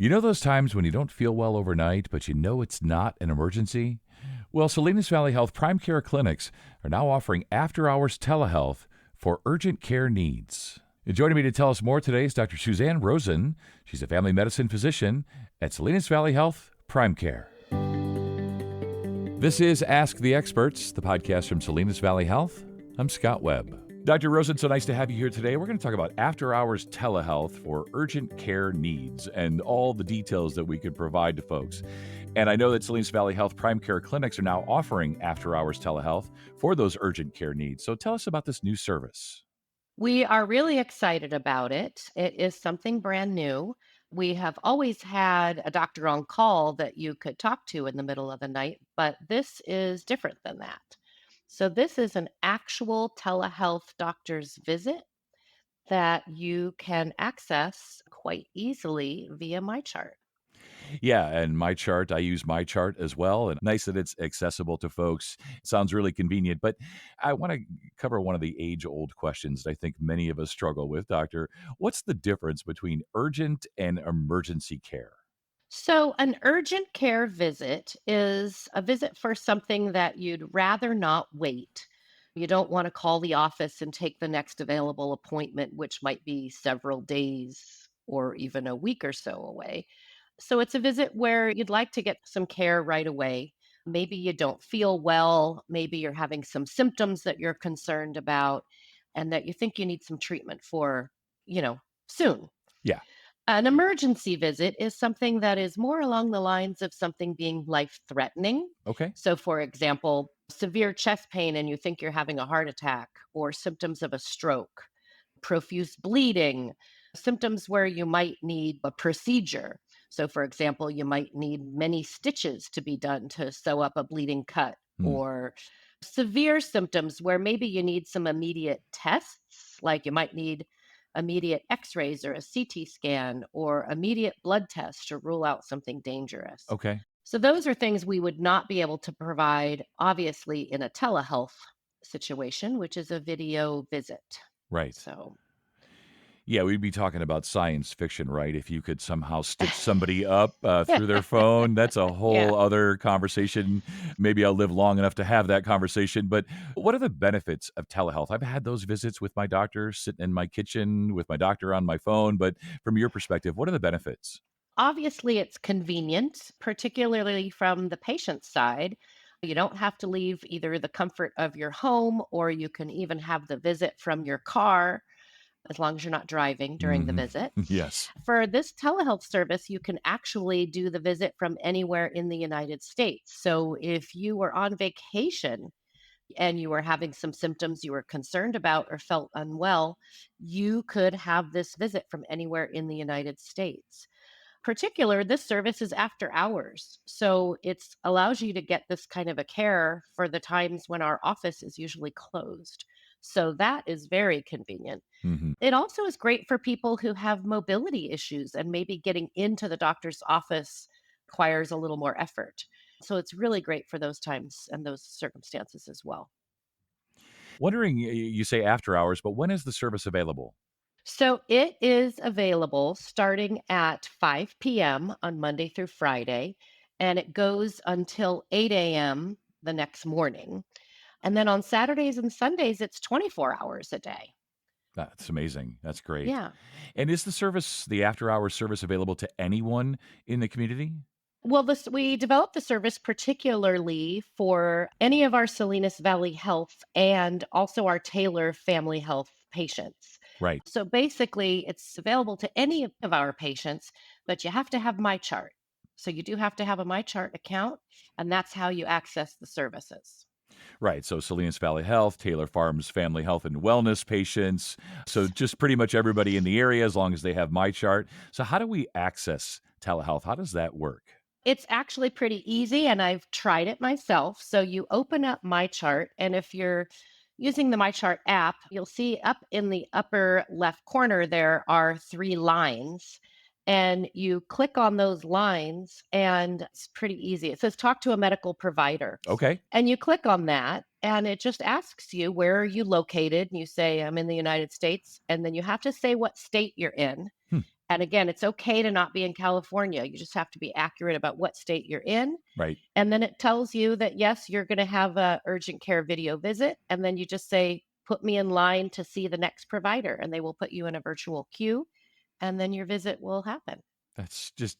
You know those times when you don't feel well overnight, but you know it's not an emergency? Well, Salinas Valley Health PrimeCare clinics are now offering after-hours telehealth for urgent care needs. And joining me to tell us more today is Dr. Suzanne Rosen. She's a family medicine physician at Salinas Valley Health PrimeCare. This is Ask the Experts, the podcast from Salinas Valley Health. I'm Scott Webb. Dr. Rosen, so nice to have you here today. We're going to talk about after-hours telehealth for urgent care needs and all the details that we could provide to folks. And I know that Salinas Valley Health PrimeCare clinics are now offering after-hours telehealth for those urgent care needs. So tell us about this new service. We are really excited about it. It is something brand new. We have always had a doctor on call that you could talk to in the middle of the night, but this is different than that. So, this is an actual telehealth doctor's visit that you can access quite easily via MyChart. Yeah, and my chart, I use my chart as well. And nice that it's accessible to folks. Sounds really convenient. But I want to cover one of the age-old questions that I think many of us struggle with, Doctor. What's the difference between urgent and emergency care? So, an urgent care visit is a visit for something that you'd rather not wait. You don't want to call the office and take the next available appointment, which might be several days or even a week or so away. So, it's a visit where you'd like to get some care right away. Maybe you don't feel well. Maybe you're having some symptoms that you're concerned about and that you think you need some treatment for, soon. Yeah. An emergency visit is something that is more along the lines of something being life threatening. Okay. So, for example, severe chest pain and you think you're having a heart attack, or symptoms of a stroke, profuse bleeding, symptoms where you might need a procedure. So, for example, you might need many stitches to be done to sew up a bleeding cut, Hmm. or severe symptoms where maybe you need some immediate tests, like you might need immediate x rays or a CT scan or immediate blood tests to rule out something dangerous. Okay. So, those are things we would not be able to provide, obviously, in a telehealth situation, which is a video visit. Right. So, Yeah, we'd be talking about science fiction, right? If you could somehow stitch somebody up through their phone, that's a yeah. whole other conversation. Maybe I'll live long enough to have that conversation. But what are the benefits of telehealth? I've had those visits with my doctor, sitting in my kitchen with my doctor on my phone. But from your perspective, what are the benefits? Obviously, it's convenient, particularly from the patient's side. You don't have to leave either the comfort of your home, or you can even have the visit from your car as long as you're not driving during the Hmm. visit. Yes. For this telehealth service, you can actually do the visit from anywhere in the United States. So if you were on vacation and you were having some symptoms you were concerned about or felt unwell, you could have this visit from anywhere in the United States. Particular, this service is after hours. So it's allows you to get this kind of a care for the times when our office is usually closed. So that is very convenient. Hmm. It also is great for people who have mobility issues and maybe getting into the doctor's office requires a little more effort. So it's really great for those times and those circumstances as well. Wondering, you say after hours, but when is the service available? So it is available starting at 5 p.m. on Monday through Friday, and it goes until 8 a.m. the next morning. And then on Saturdays and Sundays, it's 24 hours a day. That's amazing. That's great. Yeah. And is the service, the after hours service, available to anyone in the community? Well, this we developed the service particularly for any of our Salinas Valley Health and also our Taylor Family Health patients. Right. So basically, it's available to any of our patients, but you have to have MyChart. So you do have to have a MyChart account, and that's how you access the services. Right. So Salinas Valley Health, Taylor Farms Family Health and Wellness patients. So just pretty much everybody in the area as long as they have my chart. So how do we access telehealth? How does that work? It's actually pretty easy, and I've tried it myself. So you open up MyChart, and if you're using the MyChart app, you'll see up in the upper left corner there are three lines. And you click on those lines, and it's pretty easy. It says talk to a medical provider. Okay. And you click on that, and it just asks you, where are you located? And you say, I'm in the United States. And then you have to say what state you're in. Hmm. And again, it's okay to not be in California. You just have to be accurate about what state you're in. Right. And then it tells you that, yes, you're going to have a urgent care video visit. And then you just say, put me in line to see the next provider. And they will put you in a virtual queue. And then your visit will happen. That's just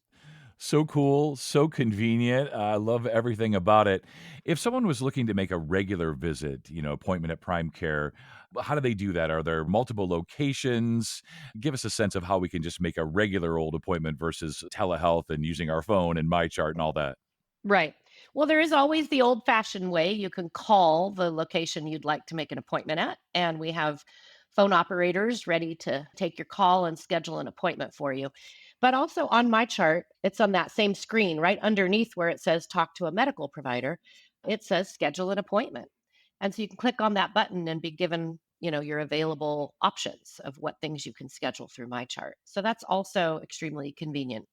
so cool, so convenient. I love everything about it. If someone was looking to make a regular visit, appointment at PrimeCare, how do they do that? Are there multiple locations? Give us a sense of how we can just make a regular old appointment versus telehealth and using our phone and MyChart and all that. Right. Well, there is always the old fashioned way. You can call the location you'd like to make an appointment at, and we have phone operators ready to take your call and schedule an appointment for you. But also on my chart, it's on that same screen right underneath where it says talk to a medical provider. It says schedule an appointment. And so you can click on that button and be given, your available options of what things you can schedule through my chart. So that's also extremely convenient.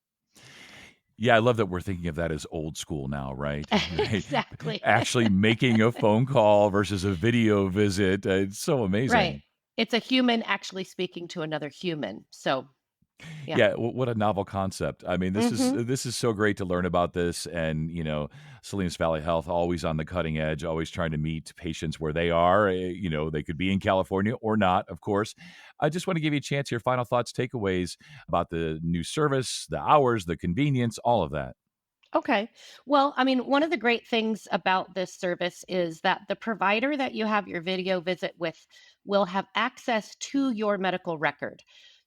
Yeah, I love that we're thinking of that as old school now, right? Right. Exactly. Actually making a phone call versus a video visit. It's so Right. amazing. It's a human actually speaking to another human. So, yeah. Yeah, what a novel concept. I mean, this is Mhm. this is so great to learn about this, and Salinas Valley Health always on the cutting edge, always trying to meet patients where they are. They could be in California or not, of course. I just want to give you a chance here. Final thoughts, takeaways about the new service, the hours, the convenience, all of that. Okay. Well, I mean, one of the great things about this service is that the provider that you have your video visit with will have access to your medical record.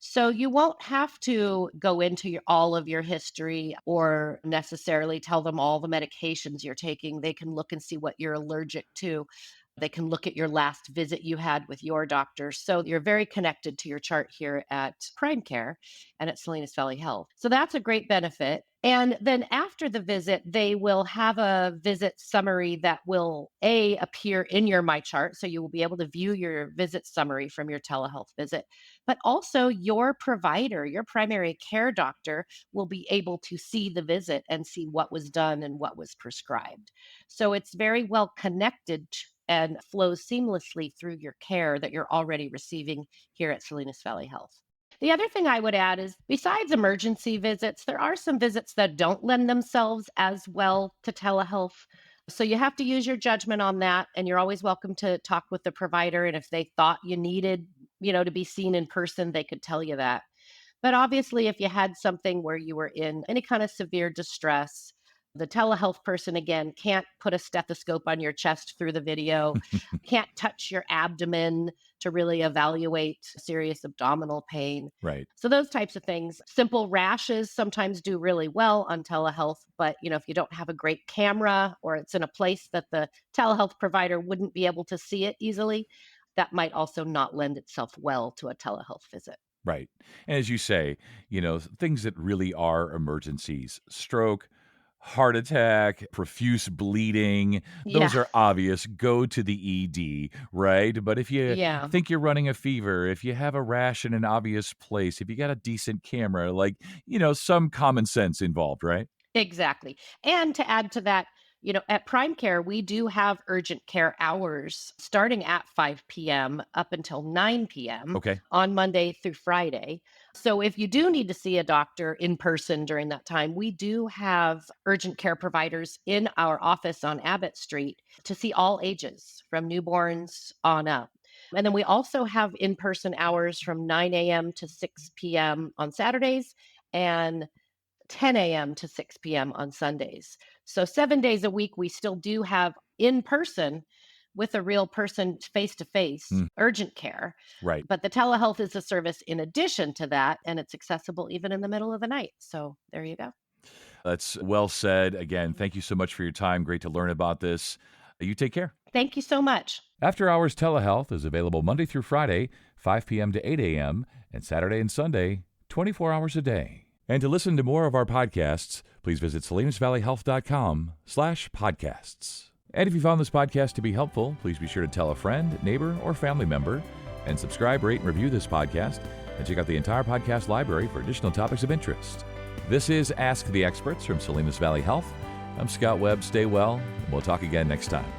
So you won't have to go into all of your history or necessarily tell them all the medications you're taking. They can look and see what you're allergic to. They can look at your last visit you had with your doctor. So you're very connected to your chart here at PrimeCare and at Salinas Valley Health. So that's a great benefit. And then after the visit, they will have a visit summary that will appear in your My Chart. So you will be able to view your visit summary from your telehealth visit. But also your provider, your primary care doctor, will be able to see the visit and see what was done and what was prescribed. So it's very well connected and flows seamlessly through your care that you're already receiving here at Salinas Valley Health. The other thing I would add is besides emergency visits, there are some visits that don't lend themselves as well to telehealth. So you have to use your judgment on that. And you're always welcome to talk with the provider. And if they thought you needed, to be seen in person, they could tell you that. But obviously, if you had something where you were in any kind of severe distress, the telehealth person, again, can't put a stethoscope on your chest through the video, can't touch your abdomen to really evaluate serious abdominal pain. Right. So, those types of things. Simple rashes sometimes do really well on telehealth. But, if you don't have a great camera or it's in a place that the telehealth provider wouldn't be able to see it easily, that might also not lend itself well to a telehealth visit. Right. And as you say, things that really are emergencies, stroke, heart attack, profuse bleeding, those Yeah. are obvious. Go to the ED, right? But if you Yeah. think you're running a fever, if you have a rash in an obvious place, if you got a decent camera, some common sense involved, right? Exactly. And to add to that, at PrimeCare, we do have urgent care hours starting at 5 p.m. up until 9 p.m. Okay. on Monday through Friday. So if you do need to see a doctor in person during that time, we do have urgent care providers in our office on Abbott Street to see all ages from newborns on up. And then we also have in person hours from 9 a.m. to 6 p.m. on Saturdays and 10 a.m. to 6 p.m. on Sundays. So 7 days a week, we still do have in person with a real person face to face Mm, urgent care. right. But the telehealth is a service in addition to that, and it's accessible even in the middle of the night. So there you go. That's well said. Again, thank you so much for your time. Great to learn about this. You take care. Thank you so much. After Hours Telehealth is available Monday through Friday, 5 p.m. to 8 a.m., and Saturday and Sunday, 24 hours a day. And to listen to more of our podcasts, please visit salinasvalleyhealth.com/podcasts. And if you found this podcast to be helpful, please be sure to tell a friend, neighbor, or family member, and subscribe, rate, and review this podcast, and check out the entire podcast library for additional topics of interest. This is Ask the Experts from Salinas Valley Health. I'm Scott Webb. Stay well, and we'll talk again next time.